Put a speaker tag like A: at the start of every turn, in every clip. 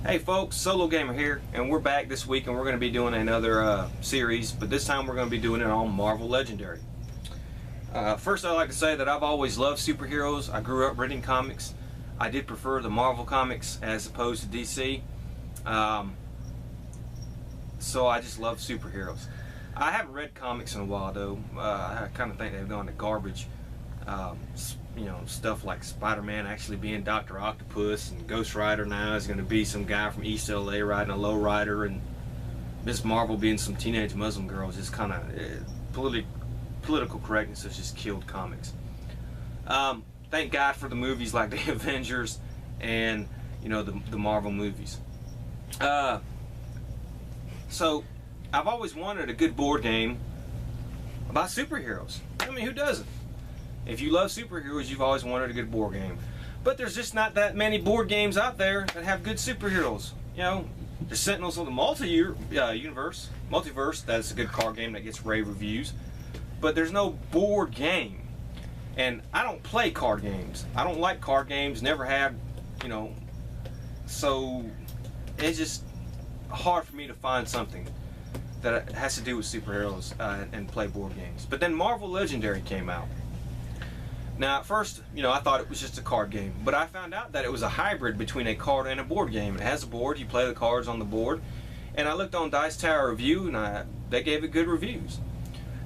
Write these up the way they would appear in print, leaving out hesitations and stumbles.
A: Hey folks, SoloGamer here, and we're back this week and we're going to be doing another series, but this time we're going to be doing it on Marvel Legendary. First, I'd like to say that I've always loved superheroes. I grew up reading comics. I did prefer the Marvel comics as opposed to DC. So I just love superheroes. I haven't read comics in a while though. I kind of think they've gone to garbage. You know, stuff like Spider-Man actually being Dr. Octopus, and Ghost Rider now is going to be some guy from East LA riding a lowrider, and Miss Marvel being some teenage Muslim girls. Just kind of political correctness has just killed comics. Thank God for the movies like the Avengers and, you know, the Marvel movies. So I've always wanted a good board game about superheroes. I mean, who doesn't? If you love superheroes, you've always wanted a good board game. But there's just not that many board games out there that have good superheroes. You know, there's Sentinels of the Multiverse. That's a good card game that gets rave reviews. But there's no board game. And I don't play card games. I don't like card games, never have, you know. So it's just hard for me to find something that has to do with superheroes and play board games. But then Marvel Legendary came out. Now at first, you know, I thought it was just a card game, but I found out that it was a hybrid between a card and a board game. It has a board, you play the cards on the board, and I looked on Dice Tower Review and they gave it good reviews.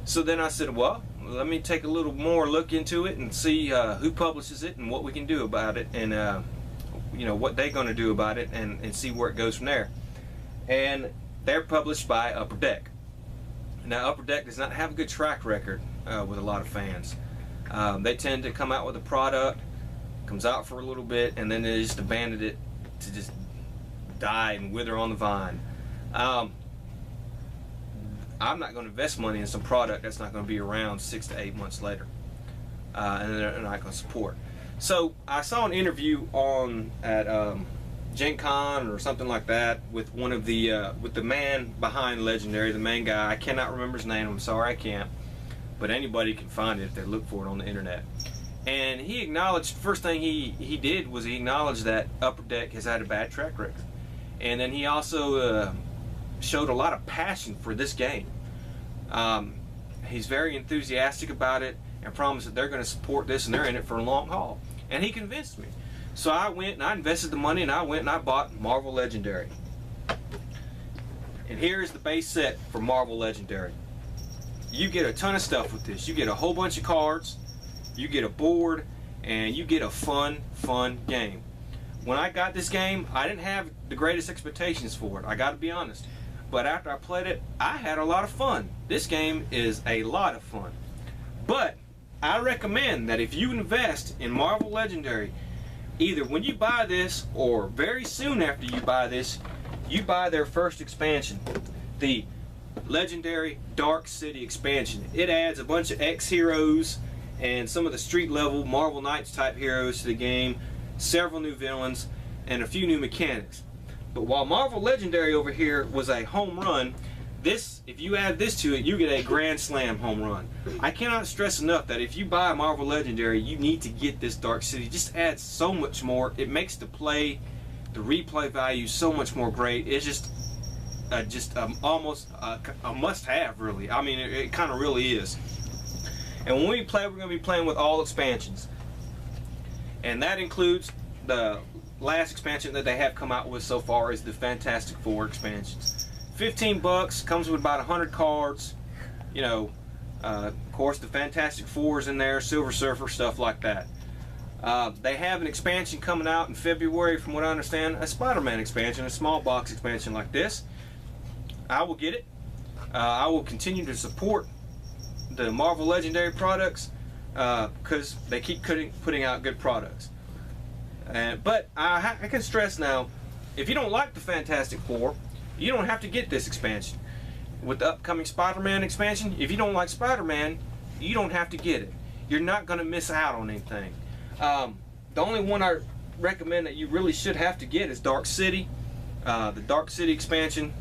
A: So then I said, well, let me take a little more look into it and see who publishes it and what we can do about it, and you know, what they're going to do about it, and see where it goes from there. And they're published by Upper Deck. Now Upper Deck does not have a good track record with a lot of fans. They tend to come out with a product, comes out for a little bit, and then they just abandon it to just die and wither on the vine. I'm not going to invest money in some product that's not going to be around 6 to 8 months later, and they're not going to support. So I saw an interview at Gen Con or something like that with one of the with the man behind Legendary, the main guy. I cannot remember his name. I'm sorry, I can't. But anybody can find it if they look for it on the internet. And he acknowledged, first thing he did was he acknowledged that Upper Deck has had a bad track record. And then he also showed a lot of passion for this game. He's very enthusiastic about it and promised that they're going to support this and they're in it for a long haul. And he convinced me. So I went and I invested the money and I went and I bought Marvel Legendary. And here's the base set for Marvel Legendary. You get a ton of stuff with this. You get a whole bunch of cards, you get a board, and you get a fun game. When I got this game, I didn't have the greatest expectations for it, I gotta be honest. But after I played it, I had a lot of fun. This game is a lot of fun. But I recommend that if you invest in Marvel Legendary, either when you buy this or very soon after you buy this, you buy their first expansion, the Legendary Dark City expansion. It adds a bunch of X heroes and some of the street level Marvel Knights type heroes to the game, several new villains, and a few new mechanics. But while Marvel Legendary over here was a home run, this, if you add this to it, you get a grand slam home run. I cannot stress enough that if you buy Marvel Legendary, you need to get this Dark City. It just adds so much more. It makes the replay value so much more great. It's just almost a must-have, really. I mean, it kind of really is. And when we play, we're going to be playing with all expansions, and that includes the last expansion that they have come out with so far is the Fantastic Four expansions. $15, comes with about 100 cards. You know, of course, the Fantastic Four is in there, Silver Surfer, stuff like that. They have an expansion coming out in February, from what I understand, a Spider-Man expansion, a small box expansion like this. I will get it. I will continue to support the Marvel Legendary products because they keep putting out good products. But I can stress now, if you don't like the Fantastic Four, you don't have to get this expansion. With the upcoming Spider-Man expansion, if you don't like Spider-Man, you don't have to get it. You're not going to miss out on anything. The only one I recommend that you really should have to get is Dark City, the Dark City expansion.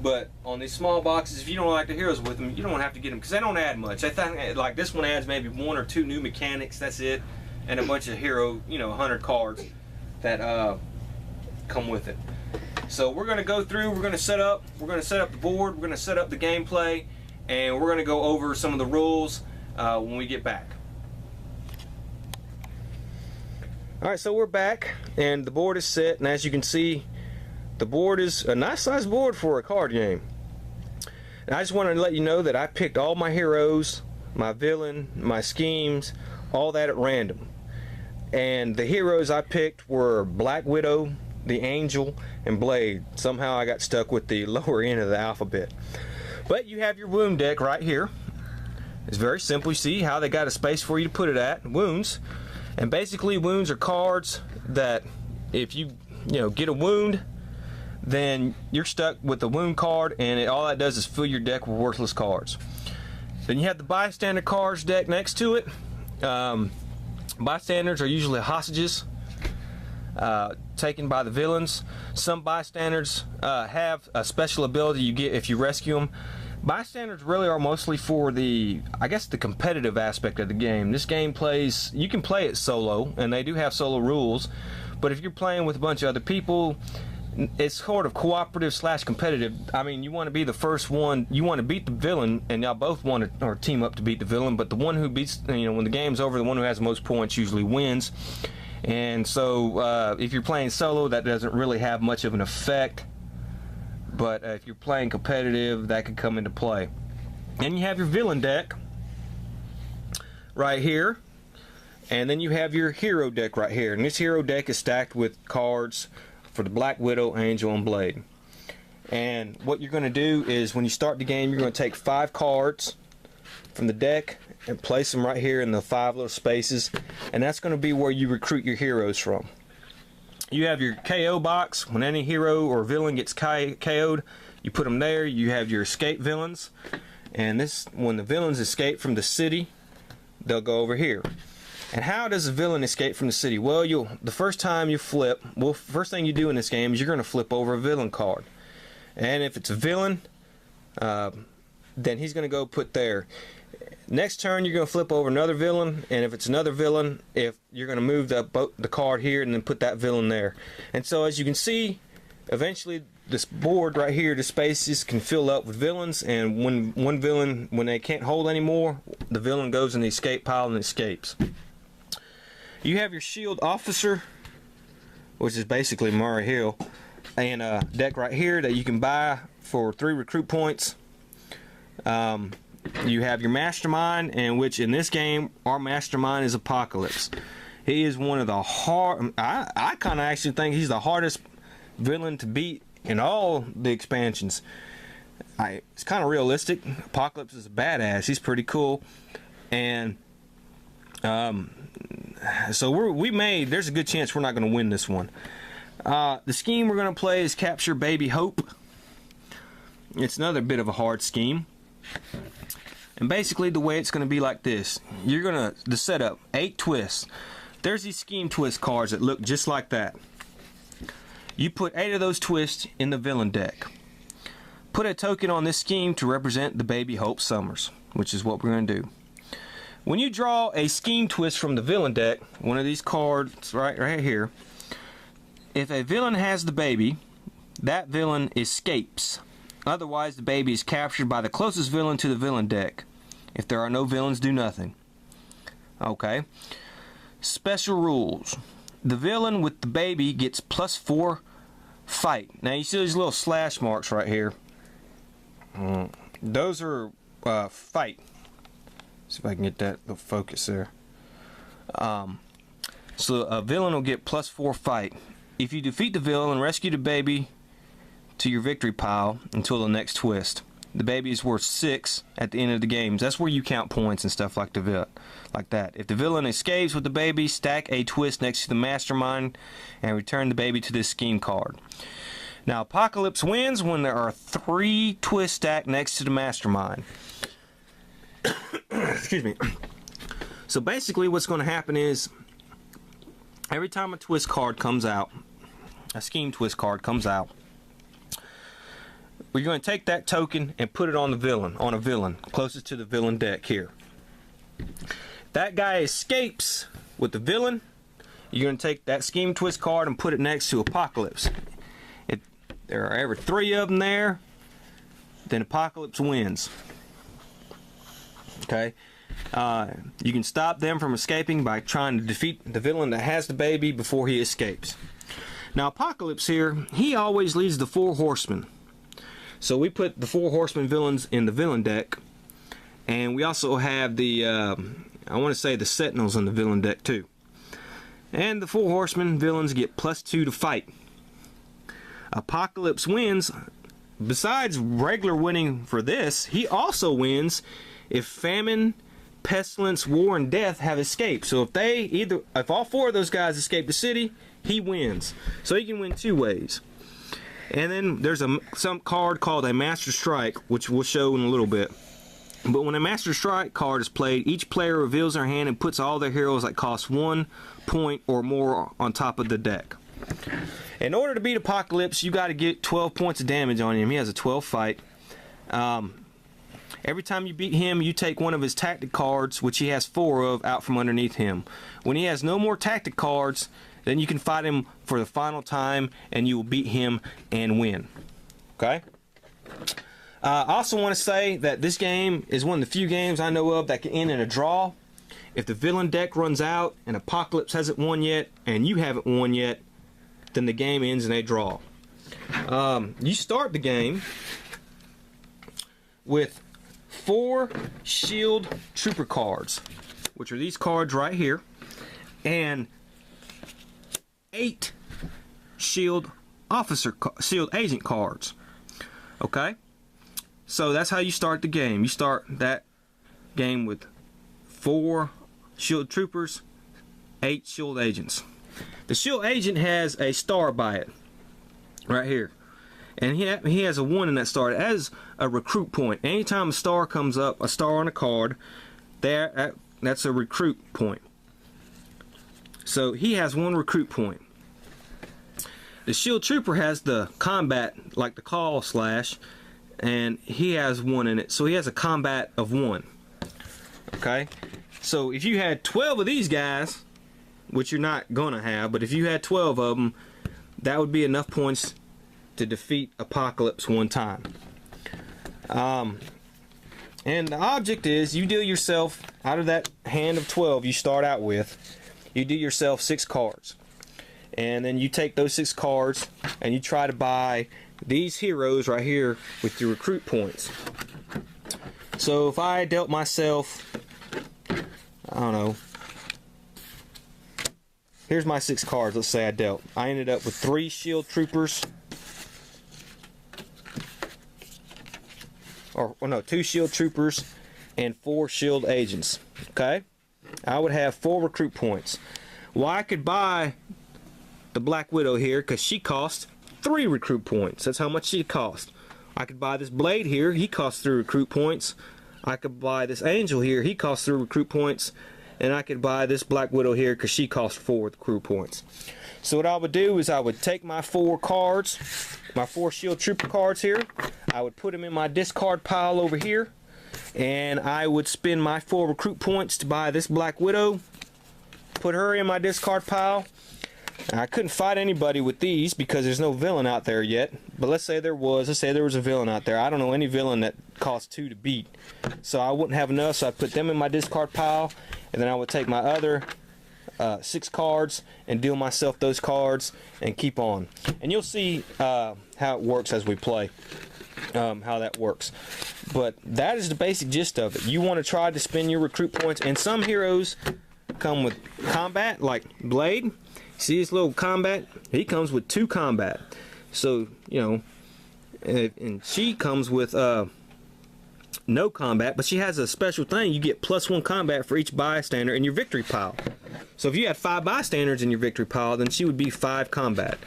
A: But on these small boxes, if you don't like the heroes with them, you don't have to get them because they don't add much. I think like this one adds maybe 1 or 2 new mechanics. That's it, and a bunch of hero, you know, 100 cards that come with it. So we're going to go through, we're going to set up the board, we're going to set up the gameplay, and we're going to go over some of the rules when we get back. Alright, so we're back, and the board is set, and as you can see, the board is a nice sized board for a card game. And I just wanted to let you know that I picked all my heroes, my villain, my schemes, all that at random. And the heroes I picked were Black Widow, the Angel, and Blade. Somehow I got stuck with the lower end of the alphabet. But you have your wound deck right here. It's very simple. You see how they got a space for you to put it at, wounds. And basically wounds are cards that if you get a wound, then you're stuck with the wound card, and all that does is fill your deck with worthless cards. Then you have the bystander cards deck next to it. Bystanders are usually hostages taken by the villains. Some bystanders have a special ability you get if you rescue them. Bystanders really are mostly for the competitive aspect of the game. This game you can play it solo, and they do have solo rules, but if you're playing with a bunch of other people, it's sort of cooperative / competitive. I mean, you want to be the first one, you want to beat the villain, and y'all both want to team up to beat the villain, but the one who beats, when the game's over, the one who has the most points usually wins. And so if you're playing solo, that doesn't really have much of an effect. But if you're playing competitive, that could come into play. And you have your villain deck right here. And then you have your hero deck right here. And this hero deck is stacked with cards for the Black Widow, Angel, and Blade. And what you're going to do is when you start the game, you're going to take 5 cards from the deck and place them right here in the 5 little spaces. And that's going to be where you recruit your heroes from. You have your KO box. When any hero or villain gets KO'd, you put them there. You have your escape villains, and when the villains escape from the city, they'll go over here. And how does a villain escape from the city? Well, the first time you flip, first thing you do in this game is you're going to flip over a villain card, and if it's a villain, then he's going to go put there. Next turn, you're going to flip over another villain, and if it's another villain, you're going to move the card here and then put that villain there. And so as you can see, eventually this board right here, the spaces can fill up with villains, and when one villain, when they can't hold anymore, the villain goes in the escape pile and escapes. You have your shield officer, which is basically Murray Hill, and a deck right here that you can buy for 3 recruit points. You have your mastermind, and which in this game, our mastermind is Apocalypse. He is one of the I kind of actually think he's the hardest villain to beat in all the expansions. It's kind of realistic. Apocalypse is a badass. He's pretty cool, and so there's a good chance we're not going to win this one. The scheme we're going to play is Capture Baby Hope. It's another bit of a hard scheme. And basically the way it's going to be like this. You're going to set up 8 twists. There's these scheme twist cards that look just like that. You put 8 of those twists in the villain deck. Put a token on this scheme to represent the Baby Hope Summers, which is what we're going to do. When you draw a scheme twist from the villain deck, one of these cards right here, if a villain has the baby, that villain escapes. Otherwise, the baby is captured by the closest villain to the villain deck. If there are no villains, do nothing. Okay. Special rules. The villain with the baby gets +4 fight. Now, you see these little slash marks right here. Those are fight. See if I can get that little focus there. So a villain will get +4 fight. If you defeat the villain and rescue the baby to your victory pile until the next twist. The baby is worth 6 at the end of the games. That's where you count points and stuff like that. If the villain escapes with the baby, stack a twist next to the mastermind and return the baby to this scheme card. Now, Apocalypse wins when there are 3 twists stacked next to the mastermind. Excuse me. So basically what's going to happen is every time a twist card comes out, a scheme twist card comes out, we're going to take that token and put it on a villain closest to the villain deck here. That guy escapes with the villain. you're going to take that Scheme Twist card and put it next to Apocalypse. There are ever 3 of them there, then Apocalypse wins. Okay? You can stop them from escaping by trying to defeat the villain that has the baby before he escapes. Now Apocalypse here, he always leads the 4 horsemen. So we put the 4 horsemen villains in the villain deck. And we also have the, I want to say the Sentinels in the villain deck too. And the 4 horsemen villains get +2 to fight. Apocalypse wins. Besides regular winning for this, he also wins if famine, pestilence, war, and death have escaped. So if all 4 of those guys escape the city, he wins. So he can win 2 ways. And then there's some card called a Master Strike, which we'll show in a little bit. But when a Master Strike card is played, each player reveals their hand and puts all their heroes that cost 1 point or more on top of the deck. In order to beat Apocalypse, you got to get 12 points of damage on him. He has a 12 fight. Every time you beat him, you take one of his tactic cards, which he has 4 of, out from underneath him. When he has no more tactic cards, then you can fight him for the final time, and you will beat him and win. Okay? I also want to say that this game is one of the few games I know of that can end in a draw. If the villain deck runs out and Apocalypse hasn't won yet, and you haven't won yet, then the game ends in a draw. You start the game with 4 Shield Trooper cards, which are these cards right here, and 8 Shield Agent cards. Okay? So that's how you start the game. You start that game with 4 Shield Troopers, 8 Shield Agents. The Shield Agent has a star by it, right here. And he has a 1 in that star. It has a recruit point. Anytime a star comes up, a star on a card, that's a recruit point. So he has 1 recruit point. The Shield Trooper has the combat, like the call slash, and he has 1 in it. So he has a combat of 1. Okay? So if you had 12 of these guys, which you're not gonna have, but if you had 12 of them, that would be enough points to defeat Apocalypse 1 time. And the object is, you deal yourself, out of that hand of 12 you start out with, you do yourself 6 cards. And then you take those 6 cards and you try to buy these heroes right here with your recruit points. So if I dealt myself, I don't know, here's my 6 cards. Let's say I ended up with 3 Shield Troopers, or no, 2 Shield Troopers and 4 Shield Agents. Okay, I would have 4 recruit points. Well, I could buy the Black Widow here because she costs 3 recruit points. That's how much she cost. I could buy this Blade here. He costs 3 recruit points. I could buy this Angel here. He costs 3 recruit points. And I could buy this Black Widow here because she costs 4 recruit points. So what I would do is I would take my 4 cards, my 4 Shield Trooper cards here. I would put them in my discard pile over here. And I would spend my 4 recruit points to buy this Black Widow. Put her in my discard pile. Now, I couldn't fight anybody with these because there's no villain out there yet. But let's say there was. Let's say there was a villain out there. I don't know any villain that costs 2 to beat. So I wouldn't have enough, so I'd put them in my discard pile. And then I would take my other 6 cards and deal myself those cards and keep on. And you'll see how it works as we play. How that works. But that is the basic gist of it. You want to try to spend your recruit points. And some heroes come with combat, like Blade. See his little combat? He comes with 2 combat. So, you know, and she comes with no combat, but she has a special thing. You get +1 combat for each bystander in your victory pile. So if you had 5 bystanders in your victory pile, then she would be 5 combat.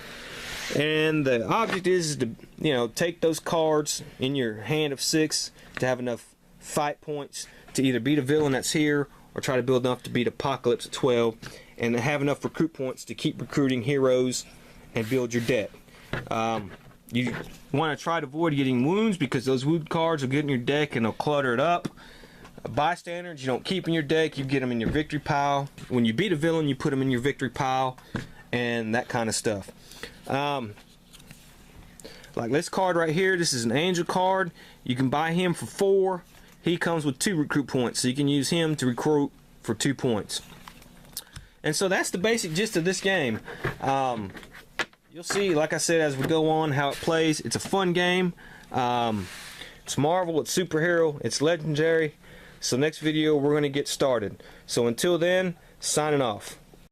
A: And the object is to, you know, take those cards in your hand of 6 to have enough fight points to either beat a villain that's here or try to build enough to beat Apocalypse at 12, and have enough recruit points to keep recruiting heroes and build your deck. You want to try to avoid getting wounds because those wound cards will get in your deck and they'll clutter it up. bystanders you don't keep in your deck, you get them in your victory pile. When you beat a villain, you put them in your victory pile, and that kind of stuff. Like this card right here, this is an angel card. You can buy him for 4. He comes with 2 recruit points, so you can use him to recruit for 2 points. And so that's the basic gist of this game. You'll see, like I said, as we go on, how it plays. It's a fun game. It's Marvel, it's superhero, it's legendary. So next video we're going to get started. So until then, signing off.